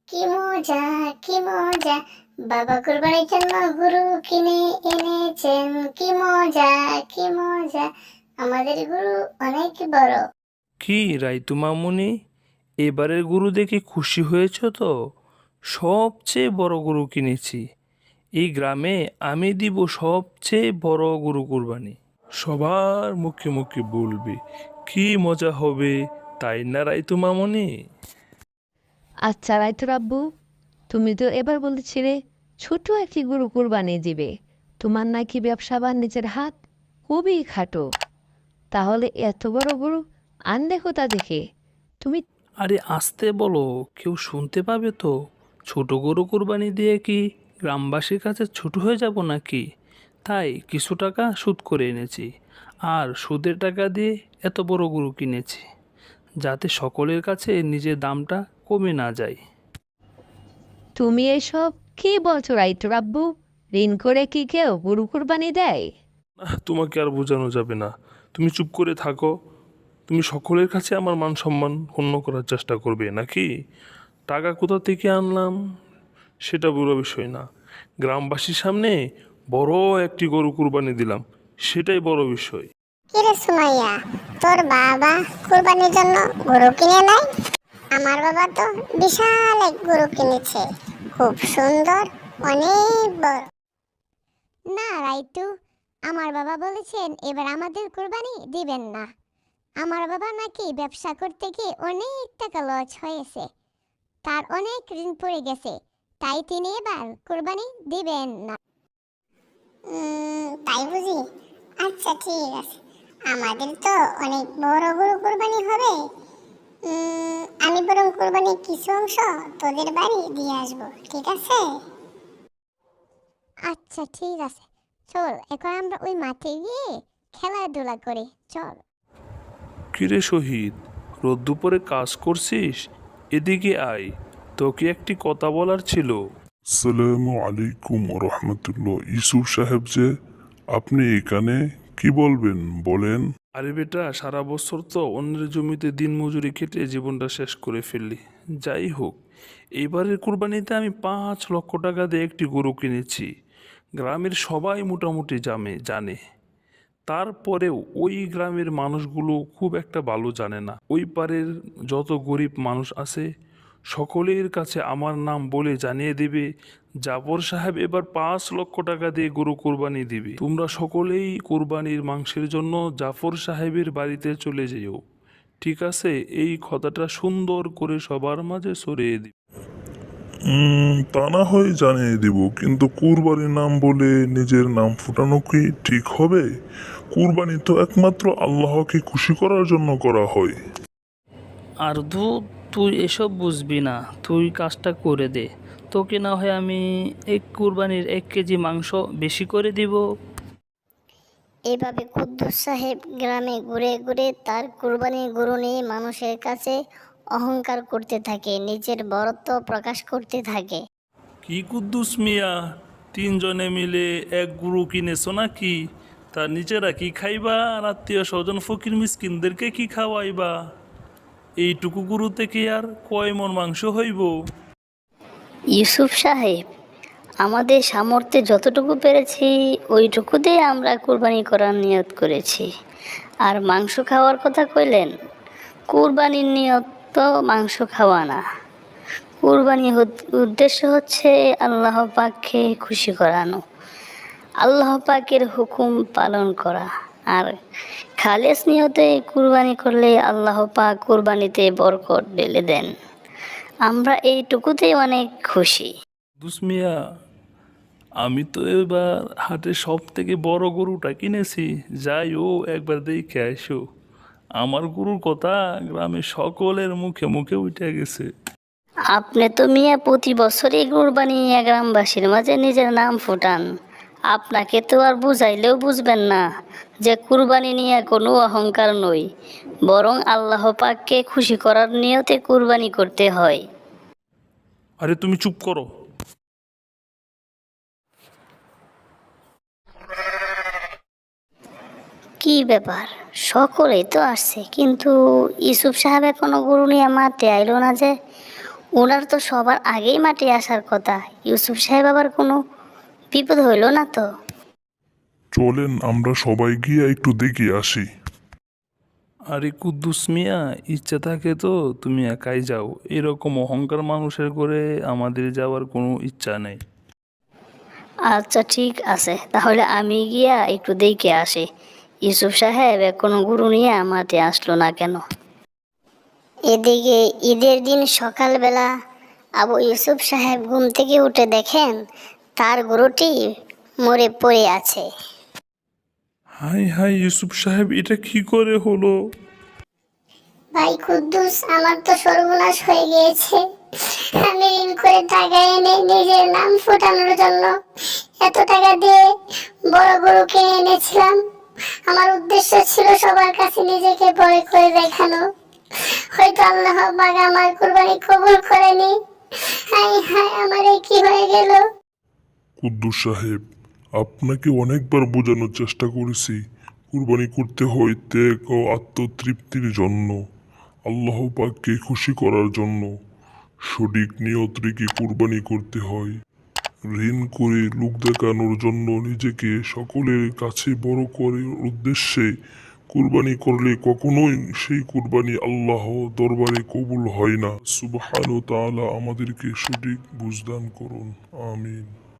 কি মজা কি মজা, বাবা কুরবানির জন্য গরু কিনে এনেছেন। কি মজা কি মজা, আমাদের গরু অনেক বড়। কি রাইতু মামুনি, এবারের গরু দেখে খুশি হয়েছ তো? সবচেয়ে বড় গরু কিনেছি। এই গ্রামে আমি দিব সবচেয়ে বড় গরু কুরবানি। সবার মুখে মুখে বলবে, কি মজা হবে, তাই না রাইতু মামুনি? আচ্ছা রাইতুর আব্বু, তুমি তো এবার বলেছিলে ছোট একটি গরু কুরবানি দিবে। তোমার নাকি ব্যবসা বাণিজ্যের হাত খুবই খাটো, তাহলে এত বড় গরু আনলে কোথা দেখে তুমি? আরে আস্তে বলো, কেউ শুনতে পাবে তো। ছোট গরু কুরবানি দিয়ে কি গ্রামবাসীর কাছে ছোট হয়ে যাব নাকি? তাই কিছু টাকা সুদ করে এনেছি, আর সুদের টাকা দিয়ে এত বড় গরু কিনেছি, যাতে সকলের কাছে নিজের দামটা কমে না যায়। তুমি এসব কি বলছো রাইতুর আব্বু? ঋণ করে কি কেউ গরু কুরবানি দেয়? তোমাকে আর বোঝানো যাবে না, তুমি চুপ করে থাকো। তুমি সকলের কাছে আমার মান সম্মান ক্ষুণ্ণ করার চেষ্টা করবে নাকি? টাকা কোথা থেকে আনলাম সেটা বড় বিষয় না, গ্রামবাসীর সামনে বড় একটি গরু কুরবানি দিলাম, সেটাই বড় বিষয়। কিরে সুমাইয়া, তোর বাবা কুরবানির জন্য গরু কিনে নাই? আমার বাবা তো বিশাল এক গরু কিনেছে, খুব সুন্দর, অনেক বড়। না রাইটু, আমার বাবা বলেছেন এবার আমাদের কুরবানি দিবেন না। আমার বাবা নাকি ব্যবসা করতে গিয়ে অনেক টাকা লস হয়েছে, তার অনেক ঋণ পড়ে গেছে, তাই তিনি এবার কুরবানি দিবেন না। তাই বুঝি? আচ্ছা ঠিক আছে, আমাদের তো অনেক বড় বড় কুরবানি হবে। আমি বরং কুরবানির কিছু অংশ তোদের বাড়ি দিয়ে আসবো, ঠিক আছে? আচ্ছা ঠিক আছে, চল এখন আমরা ওই মাঠে গিয়ে খেলাধুলা করি, চল। কিরে শহীদ, রোদ দুপুরে কাজ করছিস? এদিকে আয়, তোকে একটি কথা বলার ছিল। আসসালামু আলাইকুম রহমতুল্লাহ। ইউসুফ সাহেব যে, আপনি এখানে কি বলবেন বলেন? আরে বেটা, সারা বছর তো অন্যের জমিতে দিন মজুরি খেটে জীবনটা শেষ করে ফেললি। যাই হোক, এবারের কুরবানিতে আমি 5 লক্ষ টাকা দিয়ে একটি গরু কিনেছি। গ্রামের সবাই মোটামুটি জানে। তারপরেও ওই গ্রামের মানুষগুলো খুব একটা ভালো জানে না। ওই পারের যত গরিব মানুষ আছে সকলের কাছে আমার নাম বলে জানিয়ে দেবে, জাফর সাহেব এবার 5 লক্ষ টাকা দিয়ে গরু কোরবানি দিবে। তোমরা সকলেই কোরবানির মাংসের জন্য জাফর সাহেবের বাড়িতে চলে যেও, ঠিক আছে? এই কথাটা সুন্দর করে সবার মাঝে ছড়িয়ে দিবে। তা না হয় জানিয়ে দিব, কিন্তু কুরবানির নাম বলে নিজের নাম ফুটানো কি ঠিক হবে? কুরবানি তো একমাত্র আল্লাহকে খুশি করার জন্য করা হয়। আর তুই এসব বুঝবি না, তুই কাজটা করে দে। তোকে না হয় আমি এক কুরবানির 1 কেজি মাংস বেশি করে দিব। এভাবে কুদ্দুস সাহেব গ্রামে ঘুরে ঘুরে তার কুরবানির গরু নিয়ে মানুষের কাছে অহংকার করতে থাকে, নিজের বড়ত্ব প্রকাশ করতে থাকে। কি কুদ্দুস মিয়া, 3 জনে মিলে এক গরু কিনেছো নাকি? তা নিজেরা কি খাইবা, আর আত্মীয় স্বজন ফকির মিসকিনদেরকে কি খাওয়াইবা? এইটুকু গরু থেকে আর কয় মন মাংস হইব? ইউসুফ সাহেব, আমাদের সামর্থ্যে যতটুকু পেরেছি ওইটুকুতেই আমরা কুরবানি করার নিয়ত করেছি। আর মাংস খাওয়ার কথা কইলেন, কুরবানির নিয়ত তো মাংস খাওয়া না। কুরবানির উদ্দেশ্য হচ্ছে আল্লাহ পাককে খুশি করানো, আল্লাহ পাকের হুকুম পালন করা। আর খালেস নিয়তে কুরবানি করলে আল্লাহ পাক কুরবানিতে বরকত ঢেলে দেন। আমরা এইটুকুতেই অনেক খুশি। কুদ্দুস মিয়া, আমি তো এবার হাটে সব থেকে বড় গরুটা কিনেছি, যাই ও একবার দেখে আসো। আমার গরুর কথা গ্রামের সকলের মুখে মুখে উঠে গেছে। আপনি তো মিয়া প্রতি বছরই কুরবানি নিয়ে গ্রামবাসীর মাঝে নিজের নাম ফুটান। আপনাকে তো আর বুঝাইলেও বুঝবেন না যে কুরবানি নিয়ে কোনো অহংকার নই, বরং আল্লাহ পাককে খুশি করার নিয়তে কুরবানি করতে হয়। আরে তুমি চুপ করো। কি ব্যাপার, সকলেই তো আসছে, কিন্তু ইউসুফ সাহেব এখনো গরু নিয়ে মাঠে আইলো না যে? ওনার তো সবার আগেই মাঠে আসার কথা। ইউসুফ সাহেব আবার কোনো বিপদ হইল না তো? চলেন আমরা সবাই গিয়ে একটু দেখে আসি। আরে কুদ্দুস মিয়া, ইচ্ছা থাকে তো তুমি একাই যাও, এরকম অহংকার মানুষের করে আমাদের যাওয়ার কোনো ইচ্ছা নেই। আচ্ছা ঠিক আছে, তাহলে আমি গিয়া একটু দেখে আসি ইউসুফ সাহেব কোনো গুরু নিয়ে মাঠে আসলো না কেন। এদিকে ঈদের দিন সকালবেলা আবু ইউসুফ সাহেব ঘুম থেকে উঠে দেখেন তার গরুটি মরে পড়ে আছে। হাই হাই ইউসুফ সাহেব, এটা কি করে হলো? ভাই কুদ্দুস, আমার তো সর্বনাশ হয়ে গিয়েছে। আমি ঋণ করে টাকা এনে নিজের নাম ফোটানোর জন্য এত টাকা দিয়ে বড় গরু কিনে এনেছিলাম। আমার উদ্দেশ্য ছিল সবার কাছে নিজেকে বড় করে দেখানো। হয়তো আল্লাহ পাক আমার কুরবানি কবুল করেনি। হাই হাই, আমার এ কি হয়ে গেল। কুদ্দুস সাহেব, আপনাকে অনেকবার বোঝানোর চেষ্টা করেছি কুরবানি করতে হয় ত্যাগ ও আত্মতৃপ্তির জন্য, আল্লাহ পাককে খুশি করার জন্য। সঠিক নিয়ত রেখে কুরবানি করতে হয়। ঋণ করে লোক দেখানোর জন্য নিজেকে সকলের কাছে বড় করার উদ্দেশ্যে কুরবানি করলে কখনোই সেই কুরবানি আল্লাহ দরবারে কবুল হয় না। সুবহান ও তাআলা আমাদেরকে সঠিক বুঝদান করুন। আমিন।